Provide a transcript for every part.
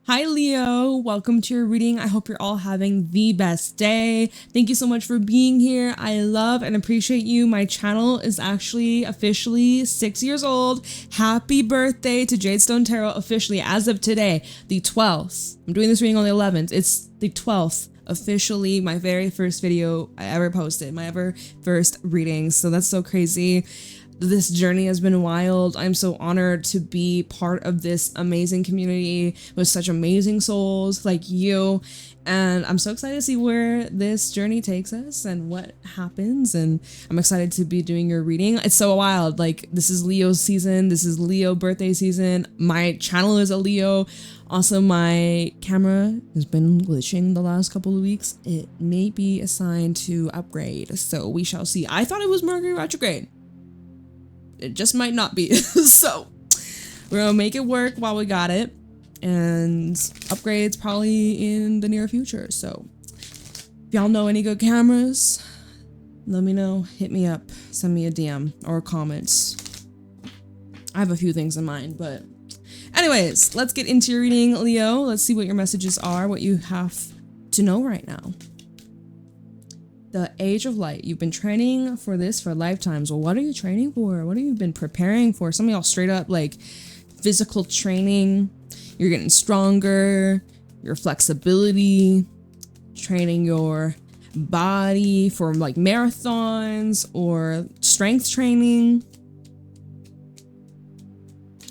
Hi Leo, welcome to your reading. I hope you're all having the best day. Thank you so much for being here. I love and appreciate you. My channel is actually officially 6 years old. Happy birthday to JadeStoneTarot officially as of today, the 12th. I'm doing this reading on the 11th. It's the 12th. Officially my very first video I ever posted, my ever first reading. So that's so crazy. This journey has been wild. I'm so honored to be part of this amazing community with such amazing souls like you. And I'm so excited to see where this journey takes us and what happens. And I'm excited to be doing your reading. It's so wild. Like, this is Leo's season. This is Leo birthday season. My channel is a Leo. Also, my camera has been glitching the last couple of weeks. It may be a sign to upgrade. So we shall see. I thought it was Mercury retrograde. It just might not be. So we're gonna make it work while we got it, and upgrades probably in the near future. So if y'all know any good cameras, let me know. Hit me up, send me a DM or a comment. I have a few things in mind, but anyways, let's get into your reading, Leo. Let's see what your messages are, what you have to know right now. The Age of Light. You've been training for this for lifetimes. Well, what are you training for? What have you been preparing for? Some of y'all straight up like physical training. You're getting stronger, your flexibility, training your body for like marathons or strength training.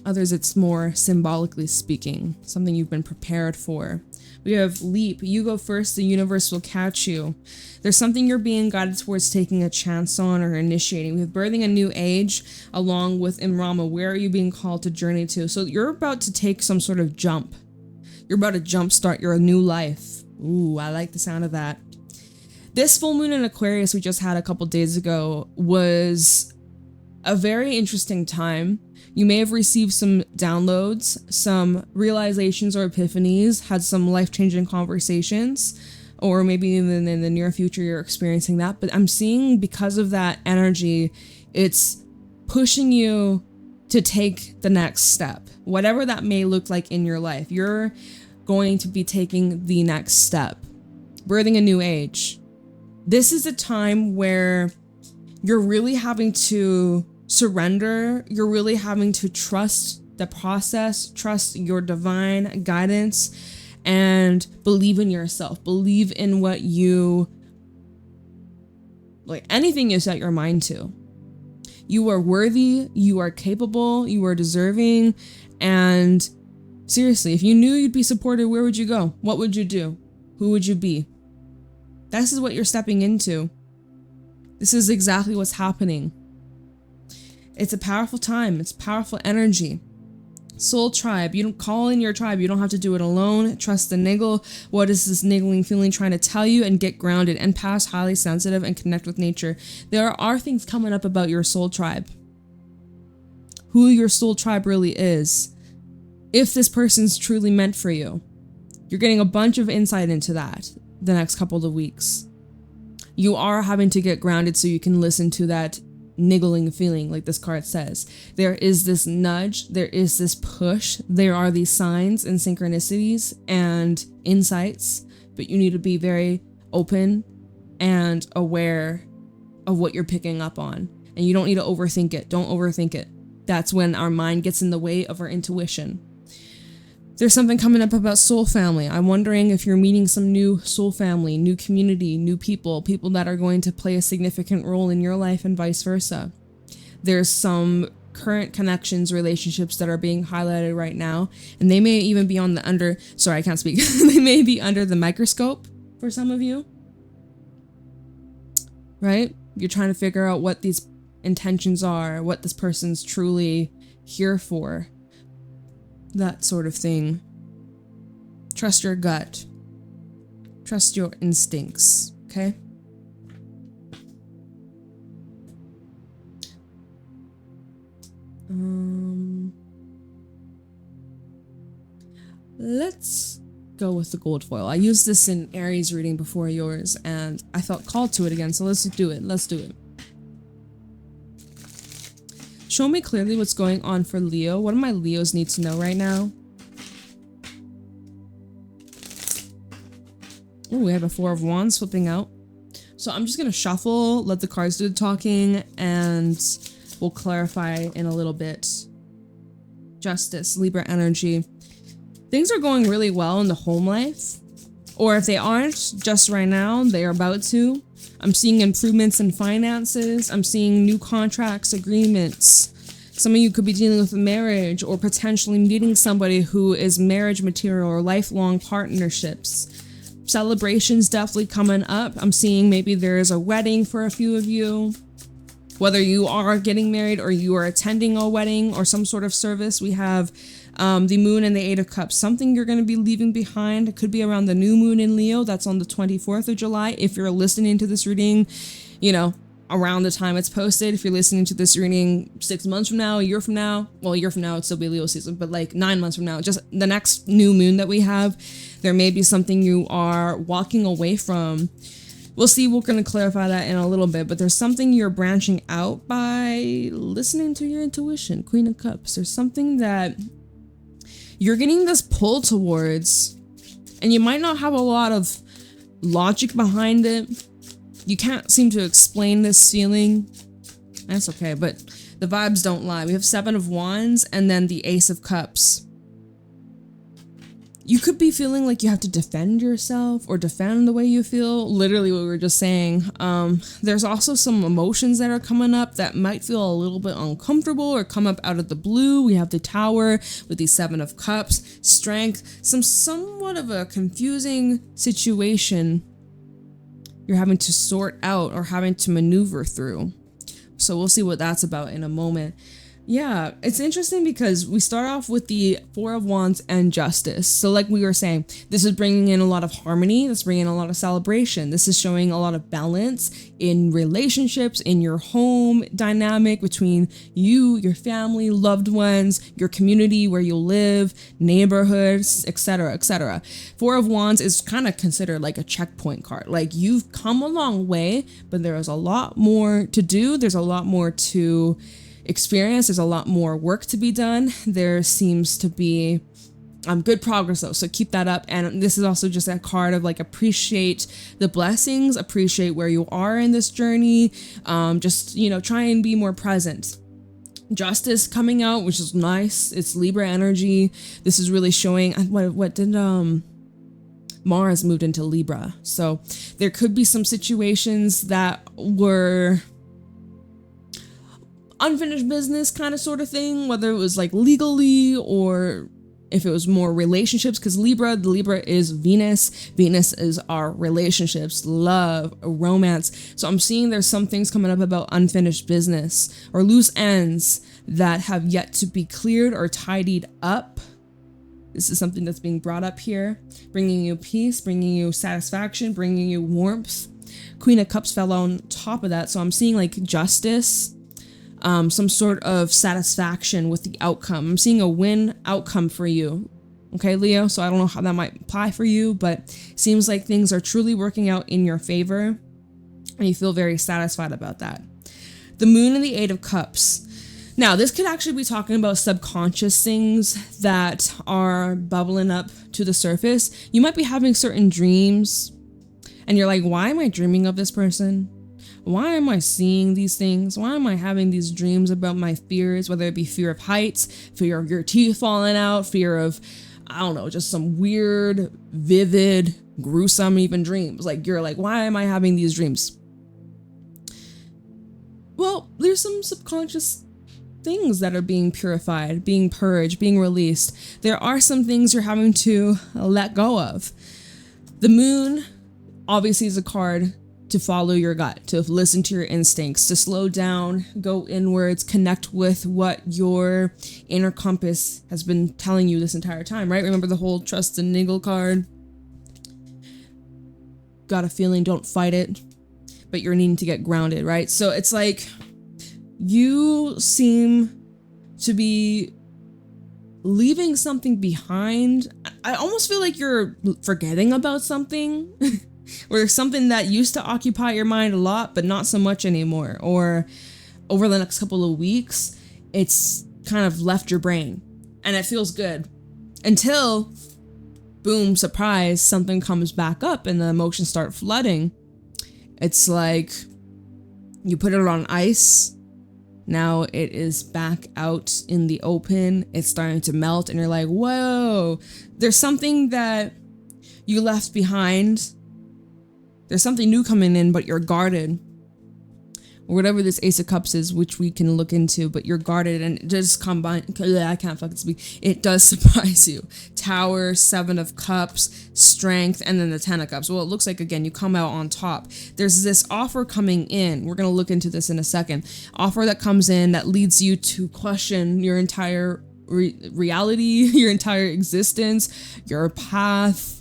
Others, it's more symbolically speaking, something you've been prepared for. We have Leap. You go first, the universe will catch you. There's something you're being guided towards taking a chance on or initiating. We have Birthing a New Age along with Imrama. Where are you being called to journey to? So you're about to take some sort of jump. You're about to jumpstart your new life. Ooh, I like the sound of that. This full moon in Aquarius we just had a couple days ago was a very interesting time. You may have received some downloads, some realizations or epiphanies, had some life-changing conversations, or maybe even in the near future you're experiencing that. But I'm seeing because of that energy, it's pushing you to take the next step. Whatever that may look like in your life, you're going to be taking the next step. Birthing a new age. This is a time where you're really having to surrender. You're really having to trust the process, trust your divine guidance, and believe in yourself. Believe in what you, like anything you set your mind to. You are worthy, you are capable, you are deserving, and seriously, if you knew you'd be supported, where would you go? What would you do? Who would you be? This is what you're stepping into. This is exactly what's happening. It's a powerful time. It's powerful energy. Soul tribe. You don't call in your tribe. You don't have to do it alone. Trust the niggle. What is this niggling feeling trying to tell you? And get grounded and pass highly sensitive and connect with nature. There are things coming up about your soul tribe. Who your soul tribe really is. If this person's truly meant for you. You're getting a bunch of insight into that the next couple of weeks. You are having to get grounded so you can listen to that niggling feeling, like this card says. There is this nudge, there is this push, there are these signs and synchronicities and insights, but you need to be very open and aware of what you're picking up on. And you don't need to overthink it. Don't overthink it. That's when our mind gets in the way of our intuition. There's something coming up about soul family. I'm wondering if you're meeting some new soul family, new community, new people that are going to play a significant role in your life and vice versa. There's some current connections, relationships that are being highlighted right now, and they may even be on the they may be under the microscope for some of you, right? You're trying to figure out what these intentions are, what this person's truly here for. That sort of thing. Trust your gut. Trust your instincts, okay? Let's go with the gold foil. I used this in Aries reading before yours, and I felt called to it again, so let's do it. Let's do it. Show me clearly what's going on for Leo. What do my Leos need to know right now? Oh, we have a Four of Wands flipping out. So I'm just going to shuffle, let the cards do the talking, and we'll clarify in a little bit. Justice, Libra energy. Things are going really well in the home life. Or if they aren't, just right now, they are about to. I'm seeing improvements in finances. I'm seeing new contracts, agreements. Some of you could be dealing with a marriage or potentially meeting somebody who is marriage material or lifelong partnerships. Celebrations definitely coming up. I'm seeing maybe there is a wedding for a few of you. Whether you are getting married or you are attending a wedding or some sort of service, we have the moon and the Eight of Cups. Something you're going to be leaving behind. It could be around the new moon in Leo. That's on the 24th of July. If you're listening to this reading, you know, around the time it's posted. If you're listening to this reading 6 months from now, a year from now, well, a year from now, it'd still be Leo season, but like 9 months from now, just the next new moon that we have, there may be something you are walking away from. We'll see. We're going to clarify that in a little bit, but there's something you're branching out by listening to your intuition. Queen of Cups. There's something that you're getting this pull towards, and you might not have a lot of logic behind it. You can't seem to explain this feeling. That's okay, but the vibes don't lie. We have Seven of Wands and then the Ace of Cups. You could be feeling like you have to defend yourself or defend the way you feel. Literally what we were just saying. There's also some emotions that are coming up that might feel a little bit uncomfortable or come up out of the blue. We have the Tower with the Seven of Cups, Strength, somewhat of a confusing situation you're having to sort out or having to maneuver through. So we'll see what that's about in a moment. Yeah, it's interesting because we start off with the Four of Wands and Justice. So like we were saying, this is bringing in a lot of harmony. This is bringing in a lot of celebration. This is showing a lot of balance in relationships, in your home dynamic between you, your family, loved ones, your community where you live, neighborhoods, etc., etc. Four of Wands is kind of considered like a checkpoint card. Like you've come a long way, but there is a lot more to do. There's a lot more to experience. There's a lot more work to be done. There seems to be good progress though, so keep that up. And this is also just a card of like appreciate the blessings, appreciate where you are in this journey. Just, you know, try and be more present. Justice coming out, which is nice. It's Libra energy. This is really showing what did Mars moved into Libra, so there could be some situations that were unfinished business kind of sort of thing, whether it was like legally or if it was more relationships, because the Libra is Venus. Venus is our relationships, love, romance. So I'm seeing there's some things coming up about unfinished business or loose ends that have yet to be cleared or tidied up. This is something that's being brought up here, bringing you peace, bringing you satisfaction, bringing you warmth. Queen of Cups fell on top of that. So I'm seeing like justice, some sort of satisfaction with the outcome. I'm seeing a win outcome for you. Okay, Leo? So I don't know how that might apply for you, but seems like things are truly working out in your favor and you feel very satisfied about that. The Moon and the Eight of Cups. Now, this could actually be talking about subconscious things that are bubbling up to the surface. You might be having certain dreams and you're like, why am I dreaming of this person? Why am I seeing these things? Why am I having these dreams about my fears, whether it be fear of heights, fear of your teeth falling out, fear of, I don't know, just some weird, vivid, gruesome even dreams. Like you're like, why am I having these dreams? Well, there's some subconscious things that are being purified, being purged, being released. There are some things you're having to let go of. The Moon obviously is a card to follow your gut, to listen to your instincts, to slow down, go inwards, connect with what your inner compass has been telling you this entire time, right? Remember the whole trust and niggle card? Got a feeling, don't fight it, but you're needing to get grounded, right? So it's like you seem to be leaving something behind. I almost feel like you're forgetting about something. Or something that used to occupy your mind a lot, but not so much anymore. Or over the next couple of weeks, it's kind of left your brain and it feels good until boom, surprise, something comes back up and the emotions start flooding. It's like you put it on ice. Now it is back out in the open. It's starting to melt and you're like, whoa, there's something that you left behind. There's something new coming in, but you're guarded. Or whatever this Ace of Cups is, which we can look into, but you're guarded and it just combine. I can't fucking speak. It does surprise you. Tower, 7 of Cups, Strength, and then the 10 of Cups. Well, it looks like, again, you come out on top. There's this offer coming in. We're going to look into this in a second. Offer that comes in that leads you to question your entire reality, your entire existence, your path.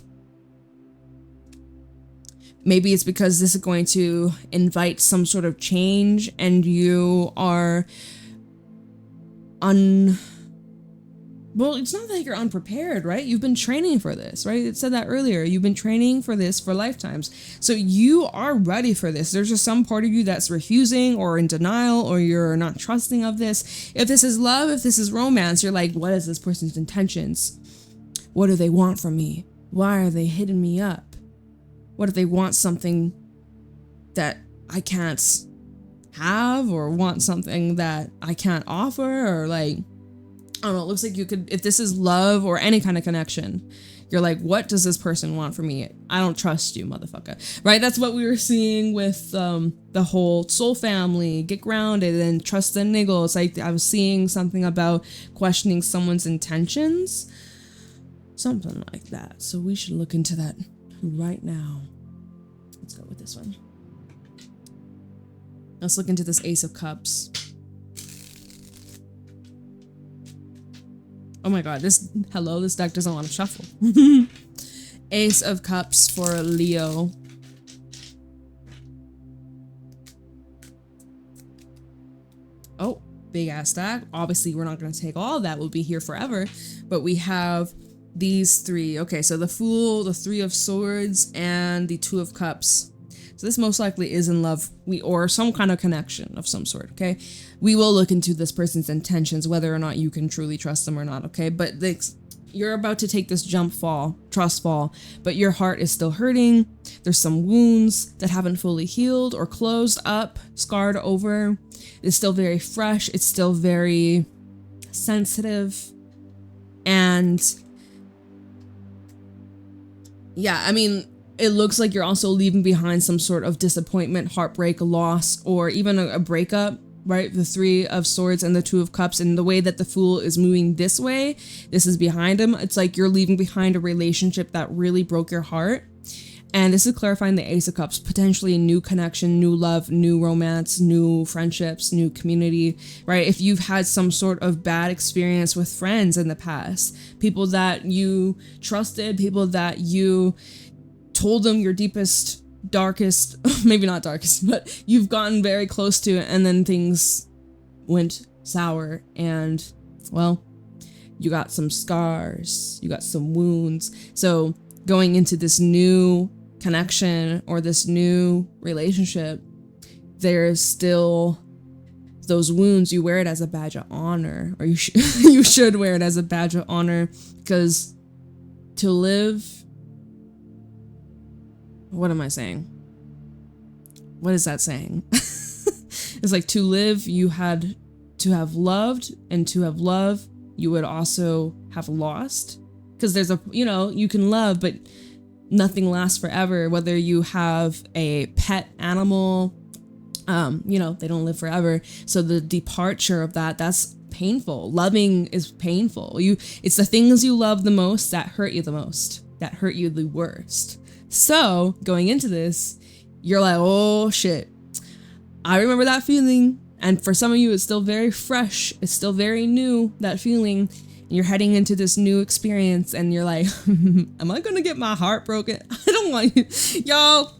Maybe it's because this is going to invite some sort of change and you are well, it's not that you're unprepared, right? You've been training for this, right? It said that earlier. You've been training for this for lifetimes. So you are ready for this. There's just some part of you that's refusing or in denial or you're not trusting of this. If this is love, if this is romance, you're like, what is this person's intentions? What do they want from me? Why are they hitting me up? What if they want something that I can't have or want something that I can't offer or like, I don't know, it looks like you could, if this is love or any kind of connection, you're like, what does this person want from me? I don't trust you, motherfucker. Right? That's what we were seeing with the whole soul family, get grounded and trust the niggle. It's like I was seeing something about questioning someone's intentions. Something like that. So we should look into that right now. Let's go with this one. Let's look into this Ace of Cups. Oh my god, this deck doesn't want to shuffle. Ace of Cups for Leo. Oh, big ass stack. Obviously, we're not going to take all of that. We'll be here forever. But we have these 3. Okay, so the Fool, the 3 of Swords, and the 2 of Cups. So this most likely is in love or some kind of connection of some sort, okay? We will look into this person's intentions, whether or not you can truly trust them or not, okay? But you're about to take this trust fall, but your heart is still hurting. There's some wounds that haven't fully healed or closed up, scarred over. It's still very fresh. It's still very sensitive. And yeah, I mean, it looks like you're also leaving behind some sort of disappointment, heartbreak, loss, or even a breakup, right? The 3 of Swords and the 2 of Cups, and the way that the Fool is moving this way, this is behind him. It's like you're leaving behind a relationship that really broke your heart. And this is clarifying the Ace of Cups, potentially a new connection, new love, new romance, new friendships, new community, right? If you've had some sort of bad experience with friends in the past, people that you trusted, people that you told them your deepest, darkest, maybe not darkest, but you've gotten very close to it, and then things went sour and, well, you got some scars, you got some wounds. So going into this new connection or this new relationship, there's still those wounds. You wear it as a badge of honor, or you should wear it as a badge of honor, because to live, what am I saying? What is that saying? It's like, to live, you had to have loved, and to have loved, you would also have lost. Because there's you can love, but nothing lasts forever. Whether you have a pet animal, they don't live forever. So the departure of that's painful. Loving is painful. It's the things you love the most that hurt you the most, that hurt you the worst. So going into this, you're like, oh shit, I remember that feeling. And for some of you, it's still very fresh. It's still very new, that feeling. And you're heading into this new experience and you're like, am I going to get my heart broken? I don't want you. Y'all,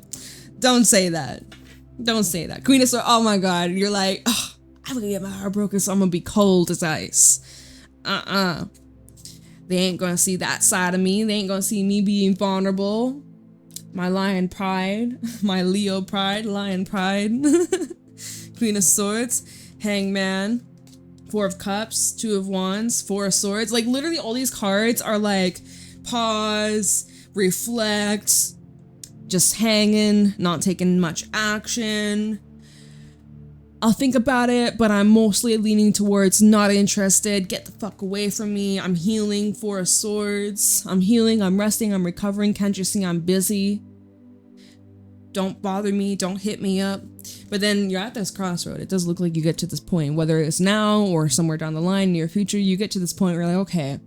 don't say that. Don't say that. Queen of Swords, oh my God. You're like, oh, I'm going to get my heart broken, so I'm going to be cold as ice. They ain't going to see that side of me. They ain't going to see me being vulnerable. My lion pride, my Leo pride, lion pride. Queen of Swords, Hangman, 4 of Cups, 2 of Wands, 4 of Swords. Like literally all these cards are like pause, reflect, just hanging, not taking much action. I'll think about it, but I'm mostly leaning towards not interested. Get the fuck away from me. I'm healing, Four of Swords. I'm healing, I'm resting, I'm recovering. Can't you see I'm busy? Don't bother me, don't hit me up. But then you're at this crossroad. It does look like you get to this point, whether it's now or somewhere down the line, near future, you get to this point where you're like, okay,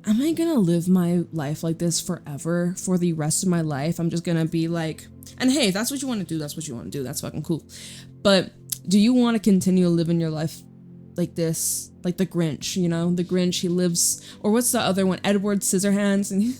am I gonna live my life like this forever for the rest of my life? I'm just gonna be like, and hey, if that's what you want to do, that's what you want to do. That's fucking cool. But do you want to continue living your life like this? Like the Grinch, you know? The Grinch, he lives, or what's the other one? Edward Scissorhands, and he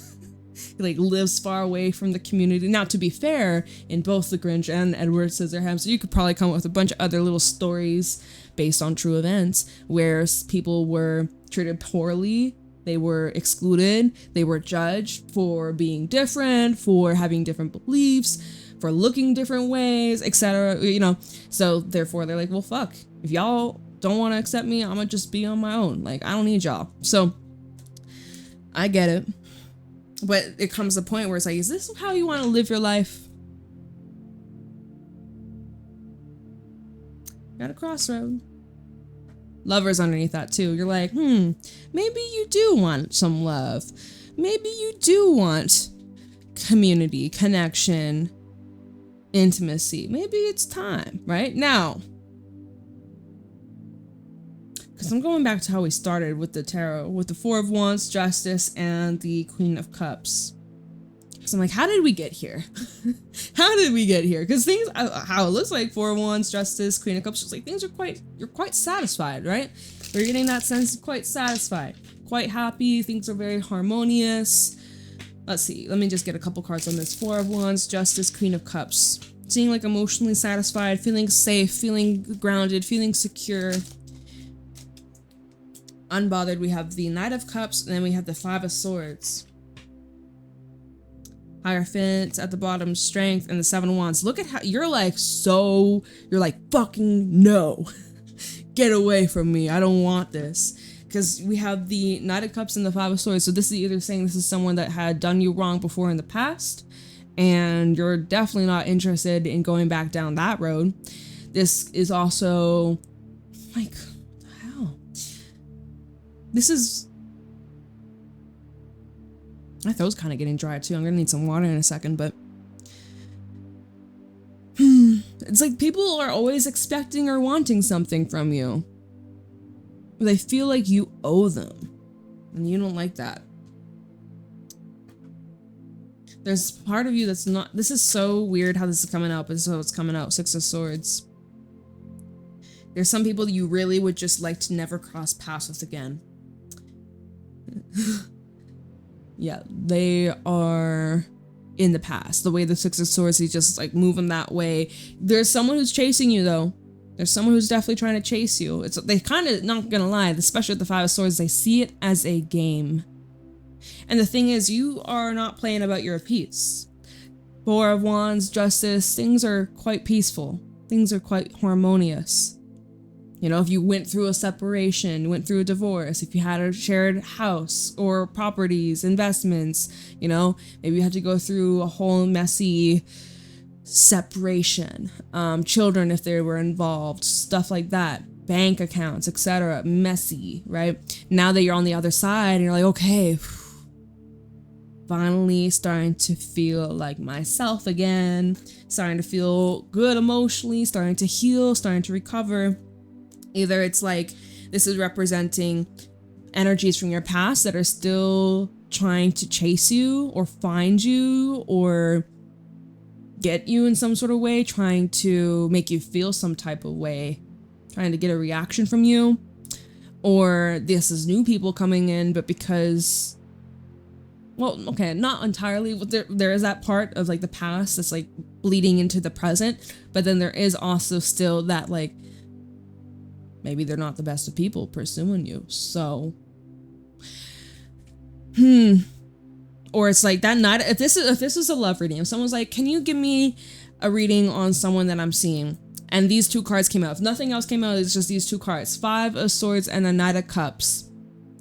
like lives far away from the community. Now, to be fair, in both the Grinch and Edward Scissorhands, so you could probably come up with a bunch of other little stories based on true events where people were treated poorly. They were excluded, they were judged for being different, for having different beliefs, for looking different ways, etc. You know, so therefore they're like, well, fuck, if y'all don't want to accept me, I'm gonna just be on my own. Like, I don't need y'all. So I get it. But it comes to a point where it's like, is this how you want to live your life? At a crossroad. Lovers underneath that too. You're like, maybe you do want some love. Maybe you do want community, connection, intimacy. Maybe it's time, right? Now, because I'm going back to how we started with the tarot, with the Four of Wands, Justice, and the Queen of Cups. So I'm like, how did we get here? How did we get here? Because things, how it looks like, Four of Wands, Justice, Queen of Cups, just like things are you're quite satisfied, right? You're getting that sense of quite satisfied, quite happy. Things are very harmonious. Let's see. Let me just get a couple cards on this. Four of Wands, Justice, Queen of Cups. Seeing like emotionally satisfied, feeling safe, feeling grounded, feeling secure. Unbothered, we have the Knight of Cups, and then we have the Five of Swords. Hierophant at the bottom, Strength, and the Seven of Wands. Look at how you're like, you're like, fucking no. Get away from me. I don't want this. Because we have the Knight of Cups and the Five of Swords. So this is either saying this is someone that had done you wrong before in the past, and you're definitely not interested in going back down that road. This is also, like, what the hell? This is, my throat's kind of getting dry too. I'm gonna need some water in a second, but it's like people are always expecting or wanting something from you. They feel like you owe them, and you don't like that. There's part of you that's not, this is so weird how this is coming out, but so it's coming out. Six of Swords. There's some people that you really would just like to never cross paths with again. Yeah, they are in the past. The way the Six of Swords is just like moving that way. There's someone who's chasing you though. There's someone who's definitely trying to chase you. They kind of, not gonna lie, especially with the Five of Swords, they see it as a game. And the thing is, you are not playing about your peace. Four of Wands, Justice, things are quite peaceful. Things are quite harmonious. You know, if you went through a separation, went through a divorce, if you had a shared house or properties, investments, you know, maybe you had to go through a whole messy separation, children if they were involved, stuff like that, bank accounts, etc. Messy, right? Now that you're on the other side and you're like, okay, finally starting to feel like myself again, starting to feel good emotionally, starting to heal, starting to recover. Either it's like this is representing energies from your past that are still trying to chase you or find you or get you in some sort of way, trying to make you feel some type of way, trying to get a reaction from you. Or this is new people coming in, but because, well, okay, not entirely. There is that part of like the past that's like bleeding into the present, but then there is also still that like, maybe they're not the best of people pursuing you. So, or it's like that night. If this is a love reading, if someone's like, can you give me a reading on someone that I'm seeing? And these two cards came out. If nothing else came out, it's just these two cards. Five of Swords and the Knight of Cups.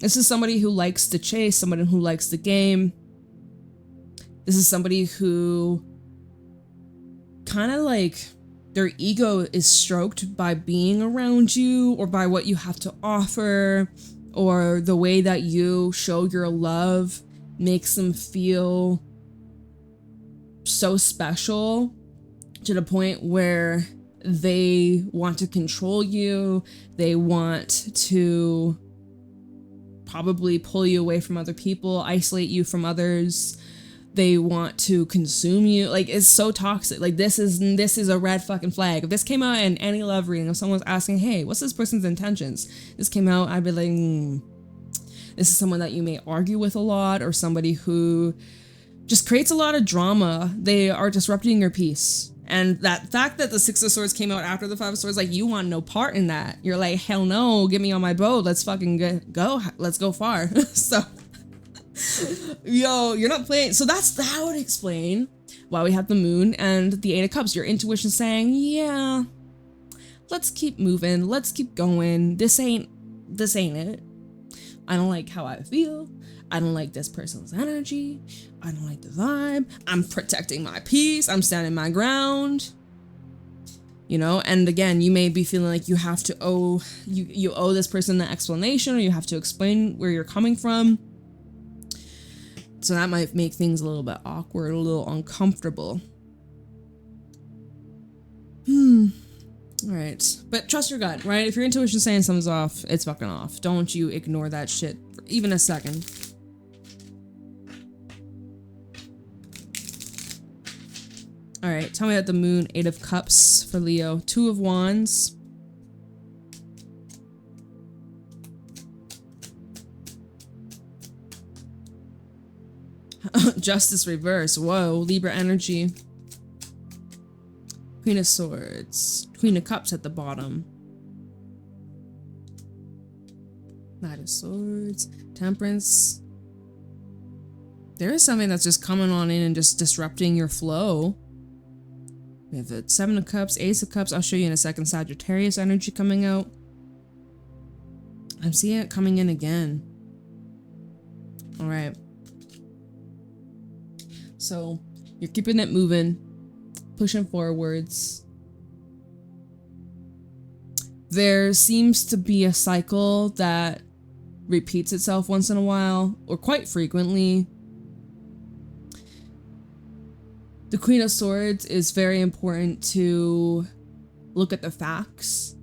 This is somebody who likes to chase, somebody who likes the game. This is somebody who kind of like their ego is stroked by being around you or by what you have to offer, or the way that you show your love makes them feel so special to the point where they want to control you. They want to probably pull you away from other people, isolate you from others. They want to consume you. Like, it's so toxic. Like, this is a red fucking flag. If this came out in any love reading, if someone's asking, hey, what's this person's intentions? This came out, I'd be like, this is someone that you may argue with a lot, or somebody who just creates a lot of drama. They are disrupting your peace. And that fact that the Six of Swords came out after the Five of Swords, like, you want no part in that. You're like, hell no, get me on my boat. Let's fucking go. Let's go far. So, yo, you're not playing. So that would explain why we have the Moon and the Eight of Cups. Your intuition saying, yeah, let's keep moving. Let's keep going. This ain't it. I don't like how I feel. I don't like this person's energy. I don't like the vibe. I'm protecting my peace. I'm standing my ground. You know, and again, you may be feeling like you have to you owe this person an explanation, or you have to explain where you're coming from. So that might make things a little bit awkward, a little uncomfortable. All right, but trust your gut, right? If your intuition's saying something's off, it's fucking off. Don't you ignore that shit for even a second. All right, tell me about the Moon, Eight of Cups for Leo, Two of Wands. Justice reverse. Whoa, Libra energy. Queen of Swords. Queen of Cups at the bottom. Knight of Swords. Temperance. There is something that's just coming on in and just disrupting your flow. We have the Seven of Cups, Ace of Cups. I'll show you in a second. Sagittarius energy coming out. I'm seeing it coming in again. All right. So you're keeping it moving, pushing forwards. There seems to be a cycle that repeats itself once in a while, or quite frequently. The Queen of Swords is very important to look at the facts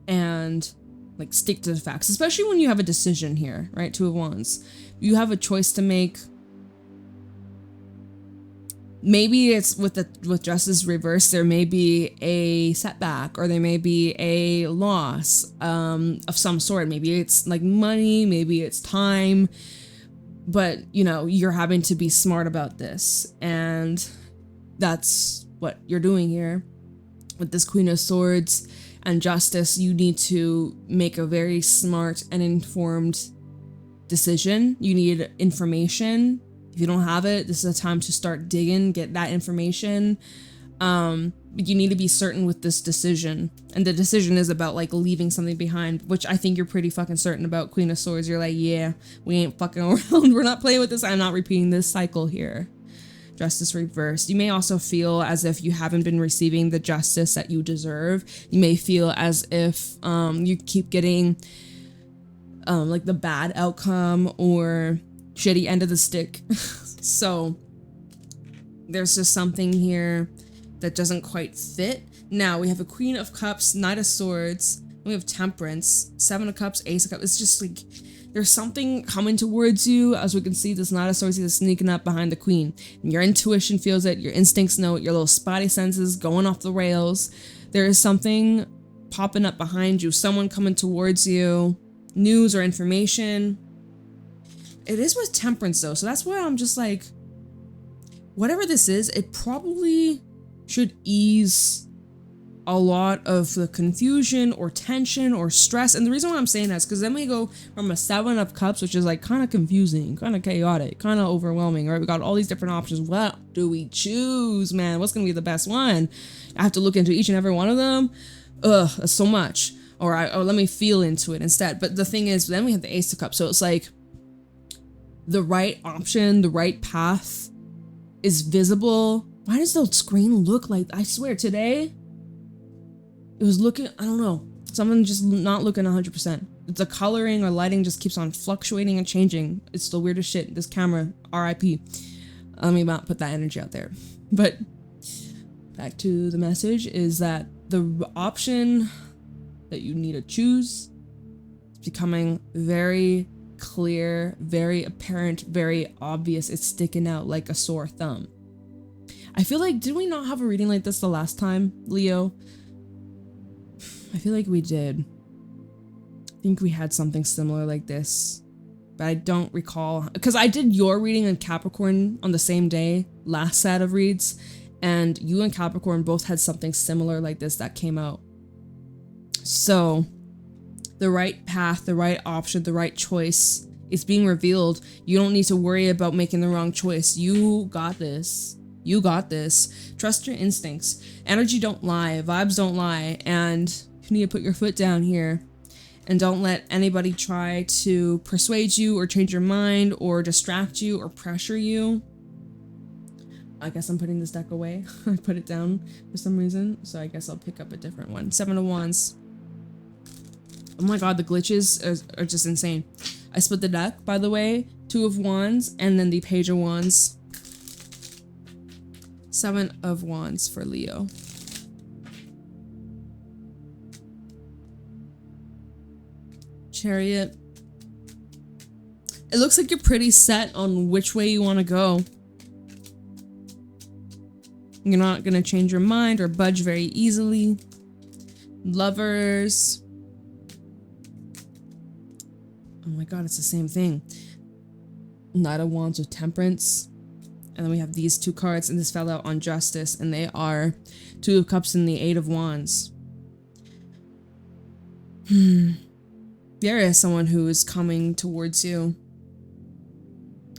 and like stick to the facts, especially when you have a decision here, right? Two of Wands. You have a choice to make. Maybe it's with Justice reverse, there may be a setback, or there may be a loss of some sort. Maybe it's like money, maybe it's time, but you know, you're having to be smart about this, and that's what you're doing here with this Queen of Swords and Justice. You need to make a very smart and informed decision. You need information. If you don't have it, this is a time to start digging, get that information. But you need to be certain with this decision. And the decision is about like leaving something behind, which I think you're pretty fucking certain about. Queen of Swords, you're like, yeah, we ain't fucking around. We're not playing with this. I'm not repeating this cycle here. Justice reversed. You may also feel as if you haven't been receiving the justice that you deserve. You may feel as if you keep getting like the bad outcome or shitty end of the stick. So there's just something here that doesn't quite fit. Now we have a Queen of Cups, Knight of Swords, we have Temperance, Seven of Cups, Ace of Cups. It's just like there's something coming towards you. As we can see, this Knight of Swords is sneaking up behind the Queen. And your intuition feels it, your instincts know it, your little spotty senses going off the rails. There is something popping up behind you, someone coming towards you, news or information. It is with Temperance though, so that's why I'm just like, whatever this is, it probably should ease a lot of the confusion or tension or stress. And the reason why I'm saying that is because then we go from a Seven of Cups, which is like kind of confusing, kind of chaotic, kind of overwhelming, right? We got all these different options. What do we choose, man? What's gonna be the best one? I have to look into each and every one of them. Ugh, that's so much. or let me feel into it instead. But the thing is, then we have the Ace of Cups. So it's like the right option, the right path is visible. Why does the screen look like, I swear today it was looking, I don't know, something just not looking 100%. The coloring or lighting just keeps on fluctuating and changing. It's the weirdest shit. This camera, RIP. Let me not put that energy out there. But back to the message is that the option that you need to choose is becoming very clear, very apparent, very obvious. It's sticking out like a sore thumb. I feel like, did we not have a reading like this the last time, Leo? I feel like we did. I think we had something similar like this, but I don't recall, because I did your reading in Capricorn on the same day, last set of reads, and you and Capricorn both had something similar like this that came out. So the right path, the right option, the right choice is being revealed. You don't need to worry about making the wrong choice. You got this. You got this. Trust your instincts. Energy don't lie. Vibes don't lie. And you need to put your foot down here. And don't let anybody try to persuade you or change your mind or distract you or pressure you. I guess I'm putting this deck away. I put it down for some reason. So I guess I'll pick up a different one. 7 of Wands. Oh my god, the glitches are just insane. I split the deck, by the way. 2 of Wands and then the Page of Wands. 7 of Wands for Leo. Chariot. It looks like you're pretty set on which way you want to go. You're not going to change your mind or budge very easily. Lovers. Oh my god, it's the same thing. Knight of Wands with Temperance. And then we have these 2 cards, and this fell out on Justice, and they are 2 of Cups and the 8 of Wands. There is someone who is coming towards you.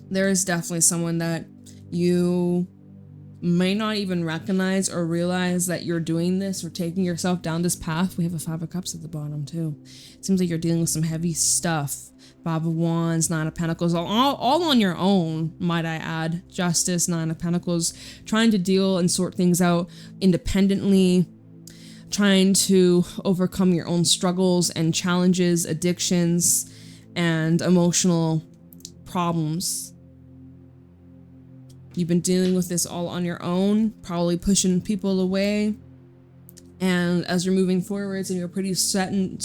There is definitely someone that you may not even recognize or realize that you're doing this or taking yourself down this path. We have a 5 of Cups at the bottom too. It seems like you're dealing with some heavy stuff. 5 of Wands, 9 of Pentacles, all on your own, might I add. Justice, 9 of Pentacles, trying to deal and sort things out independently, trying to overcome your own struggles and challenges, addictions, and emotional problems. You've been dealing with this all on your own, probably pushing people away. And as you're moving forwards and you're pretty set in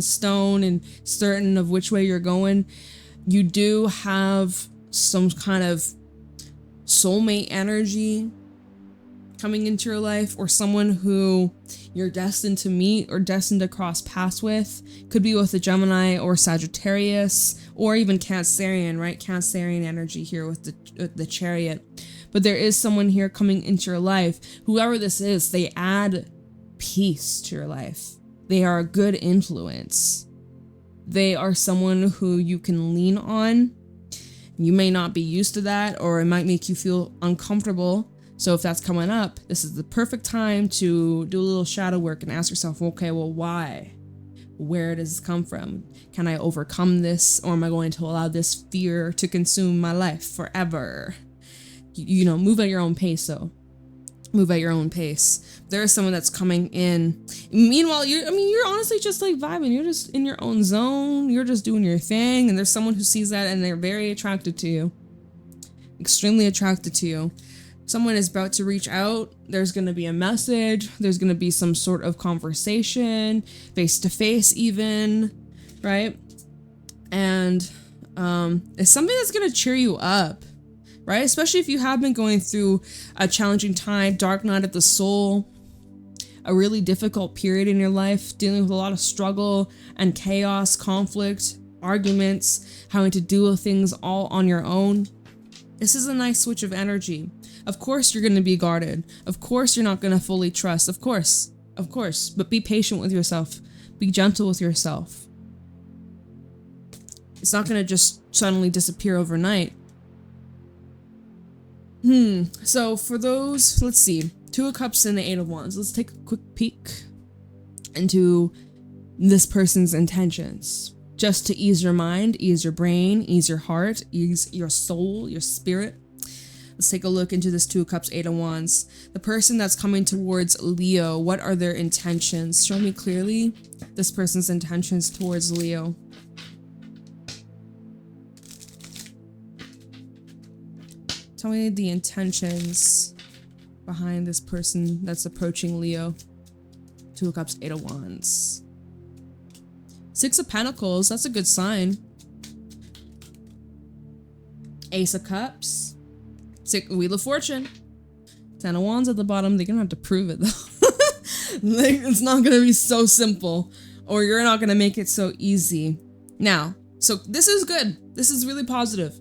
stone and certain of which way you're going, you do have some kind of soulmate energy coming into your life, or someone who you're destined to meet or destined to cross paths with. Could be with a Gemini or Sagittarius or even Cancerian, right? Cancerian energy here with the Chariot. But there is someone here coming into your life. Whoever this is, they add peace to your life. They are a good influence. They are someone who you can lean on. You may not be used to that, or it might make you feel uncomfortable. So if that's coming up, this is the perfect time to do a little shadow work and ask yourself, okay, well, why? Where does this come from? Can I overcome this, or am I going to allow this fear to consume my life forever? You know, move at your own pace, though. Move at your own pace. There is someone that's coming in. Meanwhile, you're honestly just like vibing. You're just in your own zone. You're just doing your thing. And there's someone who sees that and they're very attracted to you. Extremely attracted to you. Someone is about to reach out. There's going to be a message. There's going to be some sort of conversation, face to face even, right? And it's something that's going to cheer you up, right? Especially if you have been going through a challenging time, dark night of the soul, a really difficult period in your life, dealing with a lot of struggle and chaos, conflict, arguments, having to deal with things all on your own. This is a nice switch of energy. Of course you're going to be guarded. Of course you're not going to fully trust. Of course. But be patient with yourself. Be gentle with yourself. It's not going to just suddenly disappear overnight. So for those, let's see. 2 of Cups and the 8 of Wands. Let's take a quick peek into this person's intentions, just to ease your mind, ease your brain, ease your heart, ease your soul, your spirit. Let's take a look into this Two of Cups, Eight of Wands. The person that's coming towards Leo, what are their intentions? Show me clearly this person's intentions towards Leo. Tell me the intentions behind this person that's approaching Leo. Two of Cups, Eight of Wands. Six of Pentacles, that's a good sign. Ace of Cups. Wheel of Fortune. Ten of Wands at the bottom. They're gonna have to prove it though. Like, it's not gonna be so simple, or you're not gonna make it so easy. Now, so this is good. This is really positive.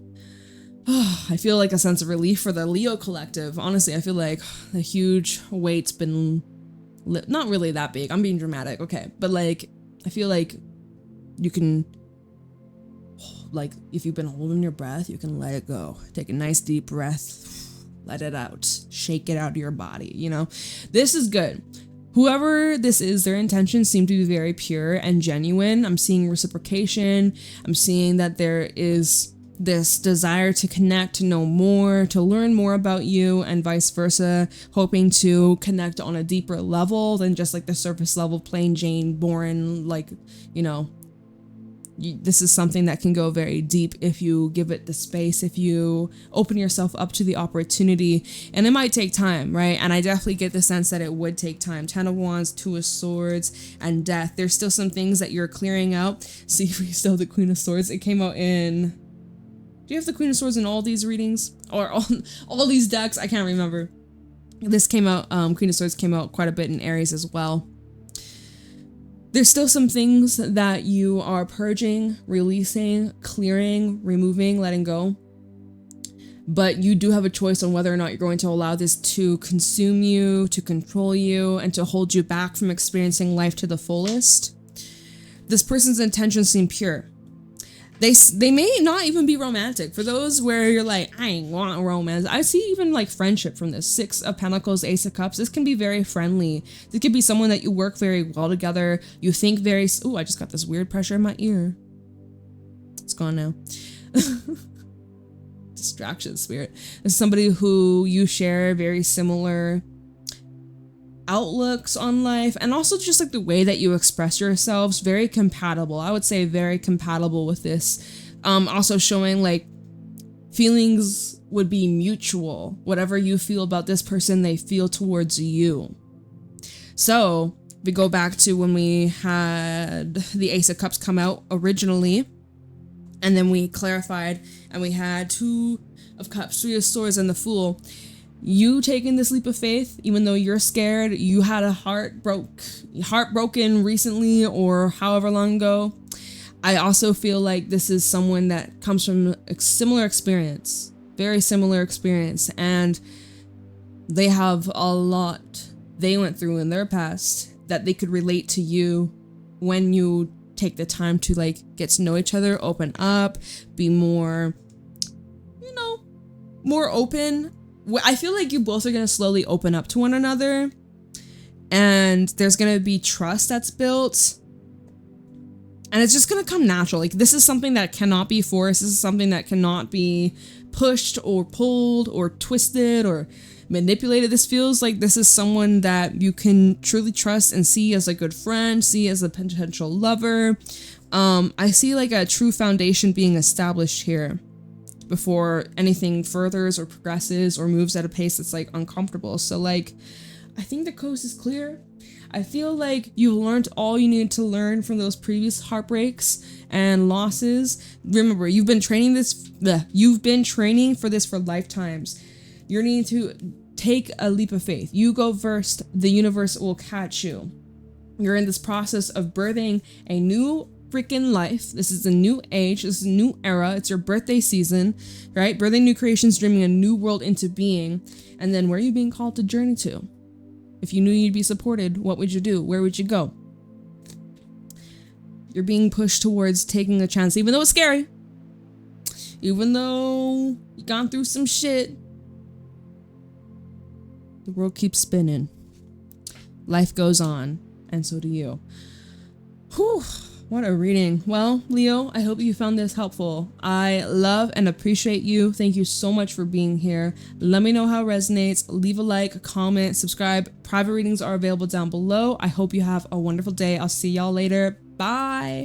I feel like a sense of relief for the Leo collective. Honestly, I feel like a huge weight's been not really that big. I'm being dramatic, okay, but like I feel like you can, like, if you've been holding your breath, you can let it go. Take a nice deep breath, let it out, shake it out of your body, you know? This is good. Whoever this is, their intentions seem to be very pure and genuine. I'm seeing reciprocation. I'm seeing that there is this desire to connect, to know more, to learn more about you, and vice versa, hoping to connect on a deeper level than just like the surface level, plain Jane, boring, like, you know, this is something that can go very deep if you give it the space, if you open yourself up to the opportunity. And it might take time, right? And I definitely get the sense that it would take time. Ten of Wands, Two of Swords, and Death. There's still some things that you're clearing out. See if we still have the Queen of Swords. It came out in... Do you have the Queen of Swords in all these readings? Or all these decks? I can't remember. This came out, Queen of Swords came out quite a bit in Aries as well. There's still some things that you are purging, releasing, clearing, removing, letting go. But you do have a choice on whether or not you're going to allow this to consume you, to control you, and to hold you back from experiencing life to the fullest. This person's intentions seem pure. They may not even be romantic. For those where you're like, I ain't want romance. I see even like friendship from this. Six of Pentacles, Ace of Cups. This can be very friendly. This could be someone that you work very well together. You think very... Ooh, I just got this weird pressure in my ear. It's gone now. Distraction spirit. It's somebody who you share very similar outlooks on life, and also just like the way that you express yourselves, very compatible. I would say very compatible with this. Also showing like feelings would be mutual. Whatever you feel about this person, they feel towards you. So we go back to when we had the Ace of Cups come out originally, and then we clarified and we had Two of Cups, Three of Swords, and the Fool. You taking this leap of faith, even though you're scared, you had a heartbroken recently or however long ago. I also feel like this is someone that comes from a similar experience, very similar experience, and they have a lot they went through in their past that they could relate to you when you take the time to like get to know each other, open up, be more, you know, more open. I feel like you both are going to slowly open up to one another, and there's going to be trust that's built, and it's just going to come natural. Like, this is something that cannot be forced. This is something that cannot be pushed or pulled or twisted or manipulated. This feels like this is someone that you can truly trust and see as a good friend, see as a potential lover. I see like a true foundation being established here before anything furthers or progresses or moves at a pace that's like uncomfortable. So like, I think the coast is clear. I feel like you learned all you needed to learn from those previous heartbreaks and losses. Remember, you've been training for this for lifetimes. You're needing to take a leap of faith. You go first, the universe will catch you. You're in this process of birthing a new freaking life. This is a new age. This is a new era. It's your birthday season, right? Birthing new creations, dreaming a new world into being. And then where are you being called to journey to? If you knew you'd be supported, what would you do? Where would you go? You're being pushed towards taking a chance, even though it's scary. Even though you've gone through some shit. The world keeps spinning. Life goes on, and so do you. Whew. What a reading. Well, Leo, I hope you found this helpful. I love and appreciate you. Thank you so much for being here. Let me know how it resonates. Leave a like, comment, subscribe. Private readings are available down below. I hope you have a wonderful day. I'll see y'all later. Bye.